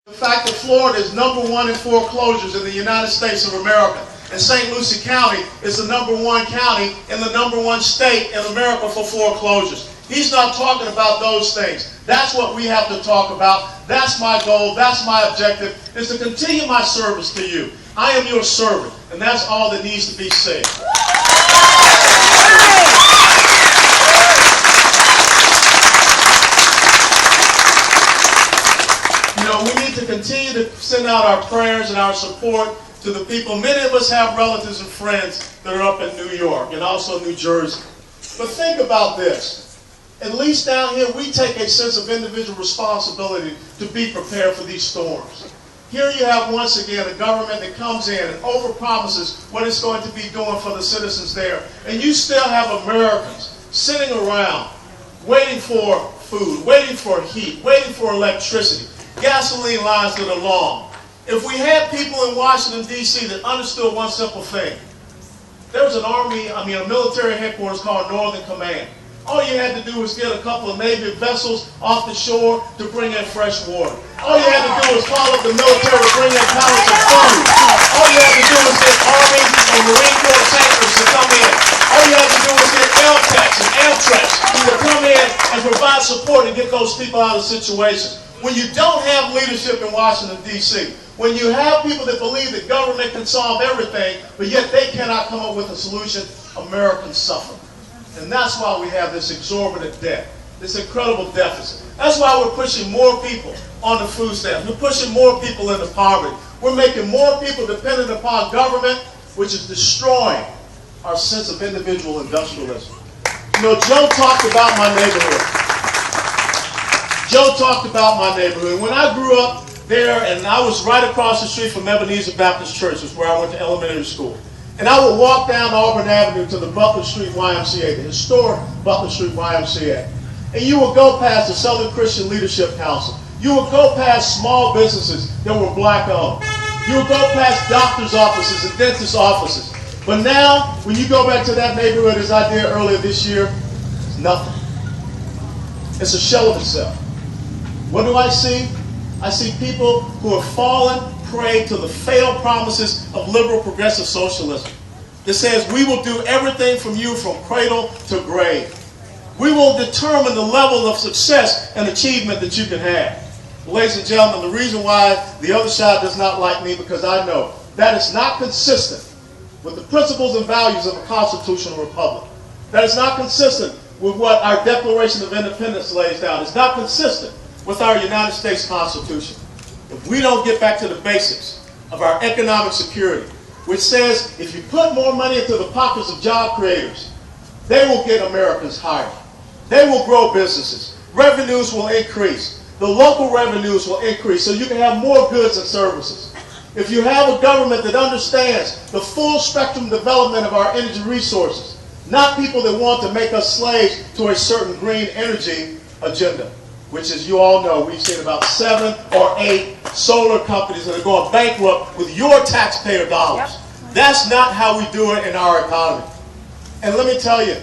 The fact that Florida is #1 in foreclosures in the United States of America, and St. Lucie County is the #1 county in the #1 state in America for foreclosures. He's not talking about those things. That's what we have to talk about. That's my goal. That's my objective, is to continue my service to you. I am your servant, and that's all that needs to be said. You know, we need to continue to send out our prayers and our support to the people. Many of us have relatives and friends that are up in New York and also New Jersey. But think about this. At least down here, we take a sense of individual responsibility to be prepared for these storms. Here you have, once again, a government that comes in and overpromises what it's going to be doing for the citizens there. And you still have Americans sitting around waiting for food, waiting for heat, waiting for electricity, gasoline lines that are long. If we had people in Washington, D.C. that understood one simple thing, there was a military headquarters called Northern Command. All you had to do was get a couple of Navy vessels off the shore to bring in fresh water. All you had to do was call up the military to bring in pallets of food. All you had to do was get Army or Marine Corps tankers to come in. All you had to do was get LTACs and Amtrak to come in and provide support and get those people out of the situation. When you don't have leadership in Washington, D.C., when you have people that believe that government can solve everything, but yet they cannot come up with a solution, Americans suffer. And that's why we have this exorbitant debt, this incredible deficit. That's why we're pushing more people on the food stamps. We're pushing more people into poverty. We're making more people dependent upon government, which is destroying our sense of individual industrialism. You know, Joe talked about my neighborhood. Joe talked about my neighborhood. When I grew up there, and I was right across the street from Ebenezer Baptist Church, which is where I went to elementary school. And I would walk down Auburn Avenue to the Butler Street YMCA, the historic Butler Street YMCA. And you would go past the Southern Christian Leadership Council. You would go past small businesses that were black owned. You would go past doctors' offices and dentists' offices. But now, when you go back to that neighborhood, as I did earlier this year, it's nothing. It's a shell of itself. What do I see? I see people who have fallen prey to the failed promises of liberal progressive socialism. It says, we will do everything from you from cradle to grave. We will determine the level of success and achievement that you can have. Ladies and gentlemen, the reason why the other side does not like me, because I know that it's not consistent with the principles and values of a constitutional republic. That is not consistent with what our Declaration of Independence lays down. It's not consistent with our United States Constitution. If we don't get back to the basics of our economic security, which says if you put more money into the pockets of job creators, they will get Americans hired. They will grow businesses. Revenues will increase. The local revenues will increase so you can have more goods and services. If you have a government that understands the full spectrum development of our energy resources, not people that want to make us slaves to a certain green energy agenda, which, as you all know, we've seen about 7 or 8 solar companies that are going bankrupt with your taxpayer dollars. Yep. That's not how we do it in our economy. And let me tell you,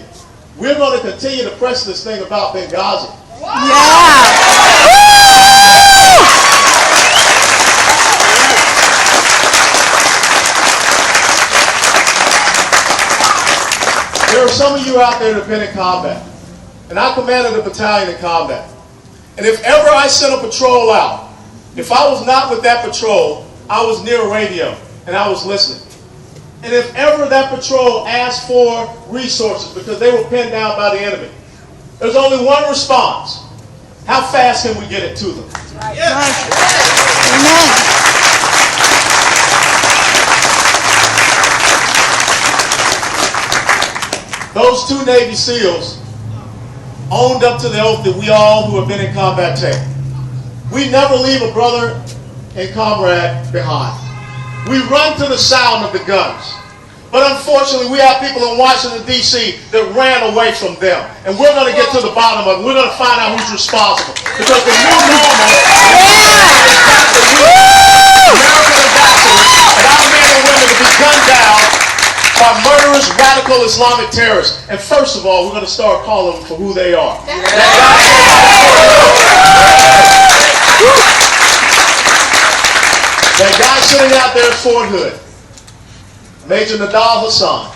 we're going to continue to press this thing about Benghazi. Yeah! There are some of you out there that have been in combat. And I commanded a battalion in combat. And if ever I sent a patrol out, if I was not with that patrol, I was near a radio and I was listening. And if ever that patrol asked for resources because they were pinned down by the enemy, there's only one response. How fast can we get it to them? Right. Yes. Amen. Those 2 Navy SEALs owned up to the oath that we all who have been in combat take. We never leave a brother and comrade behind. We run to the sound of the guns. But unfortunately, we have people in Washington, D.C. that ran away from them. And we're going to get to the bottom of it. We're going to find out who's responsible. Because the new normal is that the new American ambassadors and our men and women to be gunned down by murderous, radical Islamic terrorists. And first of all, we're going to start calling them for who they are. sitting out there at Fort Hood, Major Nadal Hassan,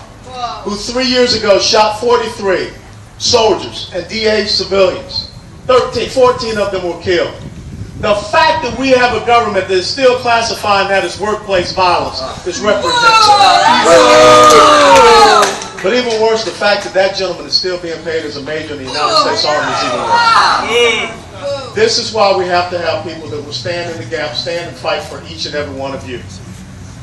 who 3 years ago shot 43 soldiers and DA civilians. 14 of them were killed. The fact that we have a government that is still classifying that as workplace violence is reprehensible. But even worse, the fact that that gentleman is still being paid as a major in the United States Army is even worse. This is why we have to have people that will stand in the gap, stand and fight for each and every one of you.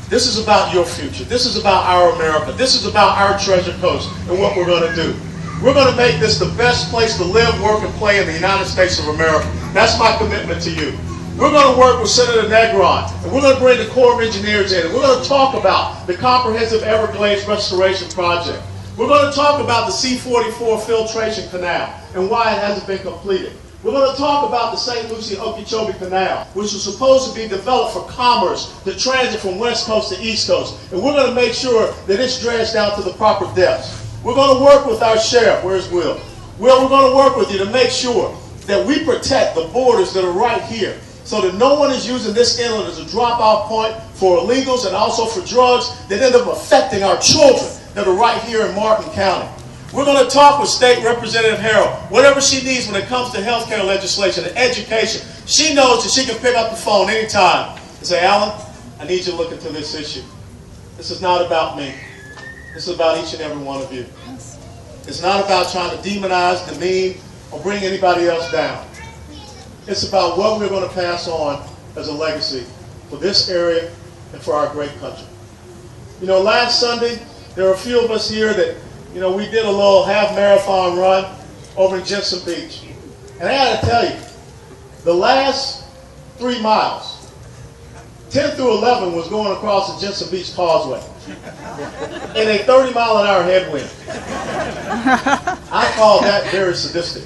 This is about your future. This is about our America. This is about our treasure coast and what we're going to do. We're going to make this the best place to live, work, and play in the United States of America. That's my commitment to you. We're going to work with Senator Negron, and we're going to bring the Corps of Engineers in, and we're going to talk about the Comprehensive Everglades Restoration Project. We're going to talk about the C-44 filtration canal and why it hasn't been completed. We're going to talk about the St. Lucie Okeechobee Canal, which was supposed to be developed for commerce, to transit from West Coast to East Coast. And we're going to make sure that it's dredged down to the proper depths. We're going to work with our sheriff. Where's Will? Will, we're going to work with you to make sure that we protect the borders that are right here so that no one is using this inlet as a drop-off point for illegals and also for drugs that end up affecting our children that are right here in Martin County. We're going to talk with State Representative Harrell. Whatever she needs when it comes to health care legislation and education, she knows that she can pick up the phone anytime and say, Alan, I need you to look into this issue. This is not about me. This is about each and every one of you. It's not about trying to demonize, demean, or bring anybody else down. It's about what we're going to pass on as a legacy for this area and for our great country. You know, last Sunday, there were a few of us here that, you know, we did a little half-marathon run over in Jensen Beach. And I got to tell you, the last 3 miles, 10 through 11 was going across the Jensen Beach Causeway in a 30-mile-an-hour headwind. I call that very sadistic.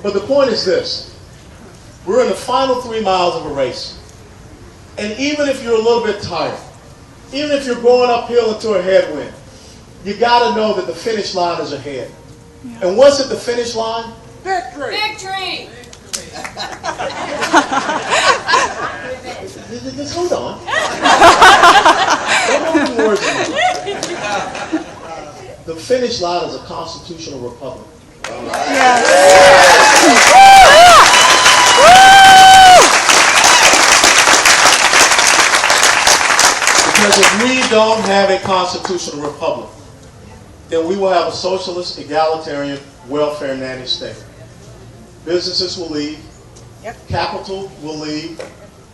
But the point is this. We're in the final 3 miles of a race. And even if you're a little bit tired, even if you're going uphill into a headwind, you got to know that the finish line is ahead. Yeah. And what's at the finish line? Victory! Victory! Just hold on. Don't hold the words in my mouth. The finish line is a constitutional republic. Yes. Because if we don't have a constitutional republic, then we will have a socialist, egalitarian, welfare nanny state. Businesses will leave. Yep. Capital will leave.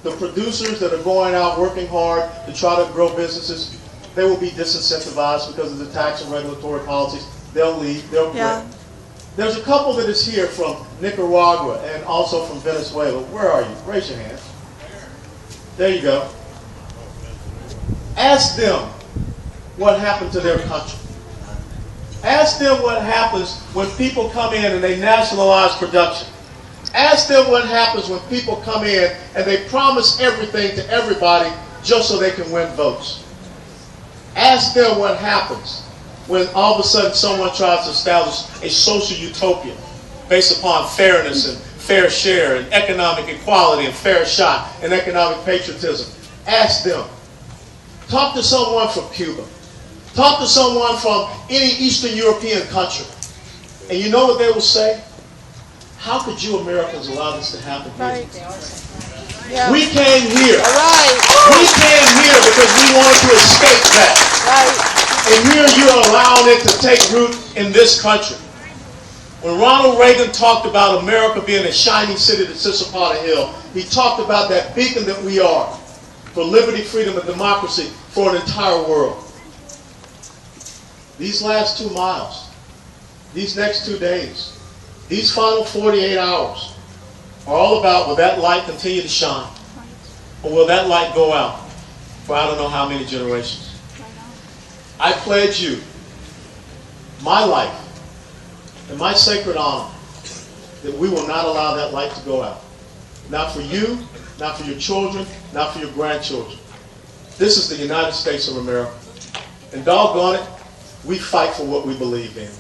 The producers that are going out working hard to try to grow businesses, they will be disincentivized because of the tax and regulatory policies. They'll leave. They'll quit. Yeah. There's a couple that is here from Nicaragua and also from Venezuela. Where are you? Raise your hand. There you go. Ask them what happened to their country. Ask them what happens when people come in and they nationalize production. Ask them what happens when people come in and they promise everything to everybody just so they can win votes. Ask them what happens when all of a sudden someone tries to establish a social utopia based upon fairness and fair share and economic equality and fair shot and economic patriotism. Ask them. Talk to someone from Cuba. Talk to someone from any Eastern European country. And you know what they will say? How could you Americans allow this to happen here? Right. Yeah. We came here. All right. We came here because we wanted to escape that. Right. And here you're allowing it to take root in this country. When Ronald Reagan talked about America being a shining city that sits upon a hill, he talked about that beacon that we are for liberty, freedom, and democracy for an entire world. These last 2 miles, these next 2 days, these final 48 hours are all about, will that light continue to shine? Or will that light go out for I don't know how many generations? I pledge you my life and my sacred honor that we will not allow that light to go out. Not for you, not for your children, not for your grandchildren. This is the United States of America. And doggone it, we fight for what we believe in.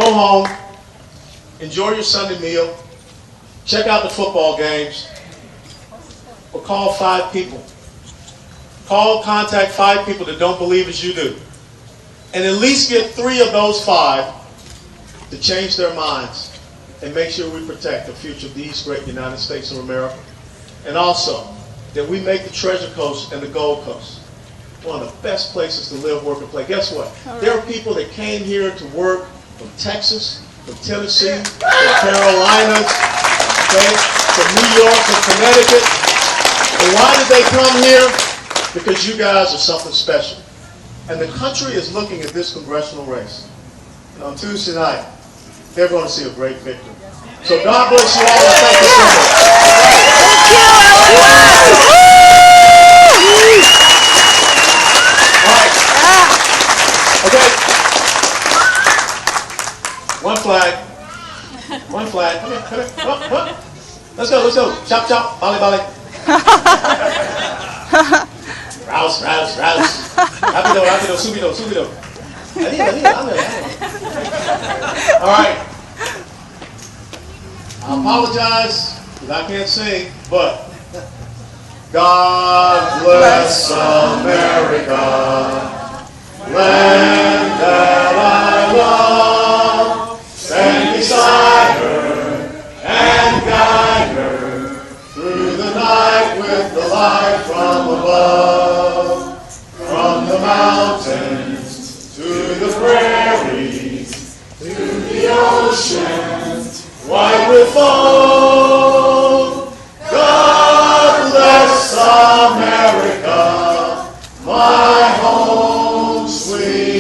go home, enjoy your Sunday meal, check out the football games, or call 5 people. Contact 5 people that don't believe as you do. And at least get 3 of those 5 to change their minds and make sure we protect the future of these great United States of America. And also, that we make the Treasure Coast and the Gold Coast one of the best places to live, work, and play. Guess what? There are people that came here to work from Texas, from Tennessee, from Carolinas, okay, from New York, from Connecticut. And why did they come here? Because you guys are something special. And the country is looking at this congressional race. And on Tuesday night, they're going to see a great victory. So God bless you all, and thank you so much. All right. Okay. One flag. One flag. Come here, come here. Up, up. Let's go, let's go. Chop, chop. Bali, bali. Rouse, rouse, rouse. Rapido, rapido, subido, subido. All right. I apologize because I can't sing, but God bless America, land that I love. Stand beside her and guide her through the night with the light from above. From the mountains to the prairies, to the ocean, white with foam. God bless America, my home sweet